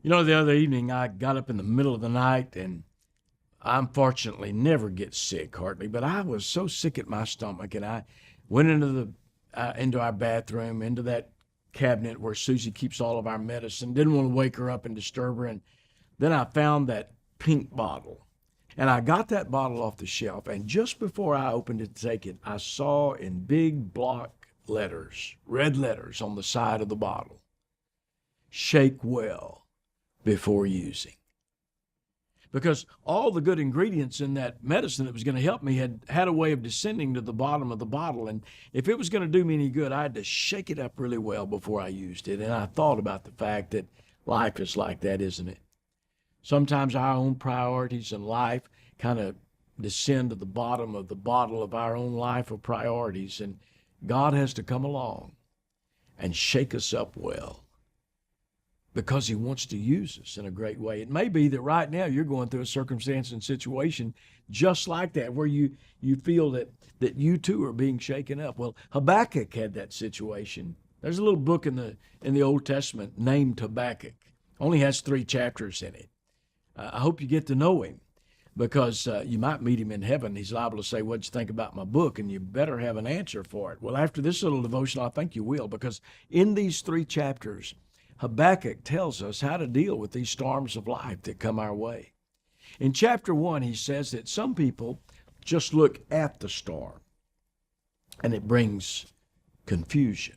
You know, the other evening I got up in the middle of the night, and I unfortunately never get sick hardly, but I was so sick at my stomach, and I went into our bathroom, into that cabinet where Susie keeps all of our medicine. Didn't want to wake her up and disturb her, and then I found that pink bottle. And I got that bottle off the shelf, and just before I opened it to take it, I saw in big block letters, red letters on the side of the bottle, "Shake well before using." Because all the good ingredients in that medicine that was going to help me had a way of descending to the bottom of the bottle. And if it was going to do me any good, I had to shake it up really well before I used it. And I thought about the fact that life is like that, isn't it? Sometimes our own priorities in life kind of descend to the bottom of the bottle of our own life of priorities. And God has to come along and shake us up well, because he wants to use us in a great way. It may be that right now you're going through a circumstance and situation just like that, where you feel that you too are being shaken up. Well, Habakkuk had that situation. There's a little book in the Old Testament named Habakkuk. Only has 3 chapters in it. I hope you get to know him, because you might meet him in heaven. He's liable to say, "What'd you think about my book?" And you better have an answer for it. Well, after this little devotion, I think you will, because in these 3 chapters, Habakkuk tells us how to deal with these storms of life that come our way. In chapter 1, he says that some people just look at the storm, and it brings confusion.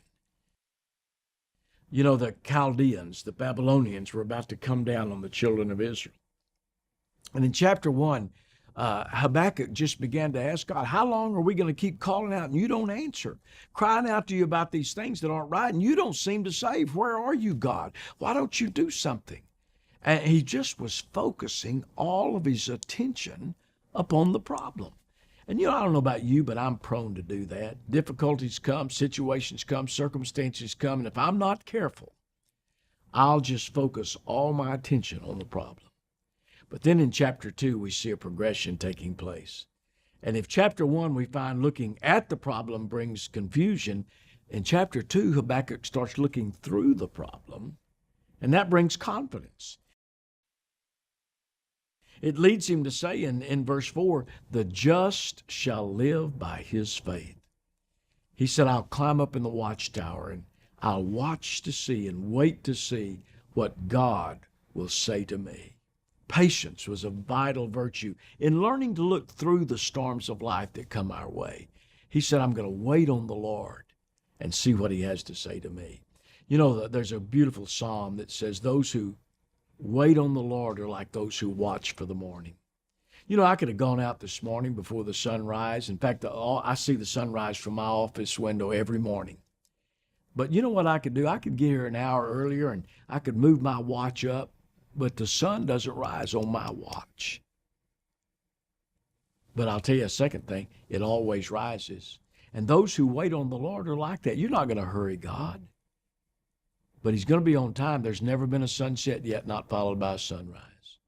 You know, the Chaldeans, the Babylonians, were about to come down on the children of Israel. And in chapter 1, Habakkuk just began to ask God, "How long are we going to keep calling out and you don't answer? Crying out to you about these things that aren't right, and you don't seem to save. Where are you, God? Why don't you do something?" And he just was focusing all of his attention upon the problem. And I don't know about you, but I'm prone to do that. Difficulties come, situations come, circumstances come, and if I'm not careful, I'll just focus all my attention on the problem. But then in chapter 2, we see a progression taking place. And if chapter 1 we find looking at the problem brings confusion, in chapter 2, Habakkuk starts looking through the problem, and that brings confidence. It leads him to say in verse 4, "The just shall live by his faith." He said, "I'll climb up in the watchtower, and I'll watch to see and wait to see what God will say to me." Patience was a vital virtue in learning to look through the storms of life that come our way. He said, "I'm going to wait on the Lord and see what he has to say to me." You know, there's a beautiful psalm that says, "Those who wait on the Lord are like those who watch for the morning." You know, I could have gone out this morning before the sunrise. In fact, I see the sunrise from my office window every morning. But you know what I could do? I could get here an hour earlier, and I could move my watch up. But the sun doesn't rise on my watch. But I'll tell you a second thing, it always rises. And those who wait on the Lord are like that. You're not going to hurry God, but he's going to be on time. There's never been a sunset yet not followed by a sunrise.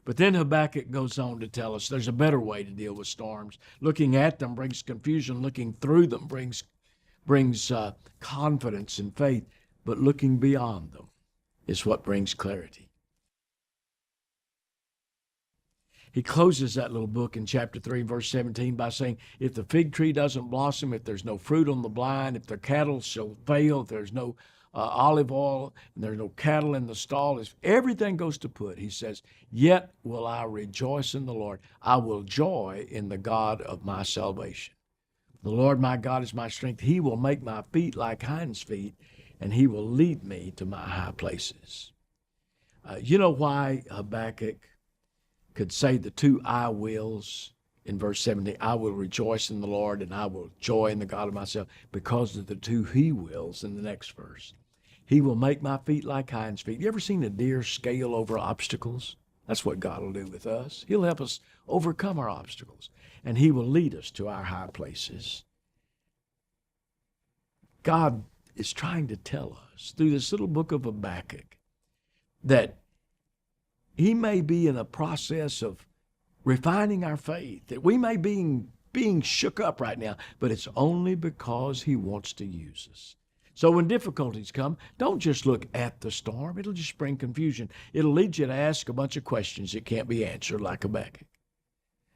But then Habakkuk goes on to tell us there's a better way to deal with storms. Looking at them brings confusion. Looking through them brings confidence and faith. But looking beyond them is what brings clarity. He closes that little book in chapter 3, verse 17 by saying, "If the fig tree doesn't blossom, if there's no fruit on the vine, if the cattle shall fail, if there's no olive oil, and there's no cattle in the stall, if everything goes to put," he says, "yet will I rejoice in the Lord. I will joy in the God of my salvation. The Lord my God is my strength. He will make my feet like hinds' feet, and he will lead me to my high places." You know why Habakkuk could say the 2 "I wills" in verse 17, "I will rejoice in the Lord and I will joy in the God of myself," because of the 2 "he wills" in the next verse. He will make my feet like hinds' feet. You ever seen a deer scale over obstacles? That's what God will do with us. He'll help us overcome our obstacles, and he will lead us to our high places. God is trying to tell us through this little book of Habakkuk that he may be in a process of refining our faith, that we may be being shook up right now, but it's only because he wants to use us. So when difficulties come, don't just look at the storm. It'll just bring confusion. It'll lead you to ask a bunch of questions that can't be answered like Habakkuk.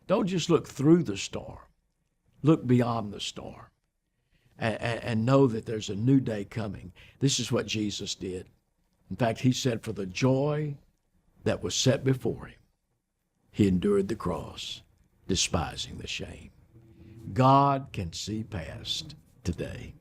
Don't just look through the storm. Look beyond the storm and know that there's a new day coming. This is what Jesus did. In fact, he said for the joy that was set before him, he endured the cross, despising the shame. God can see past today.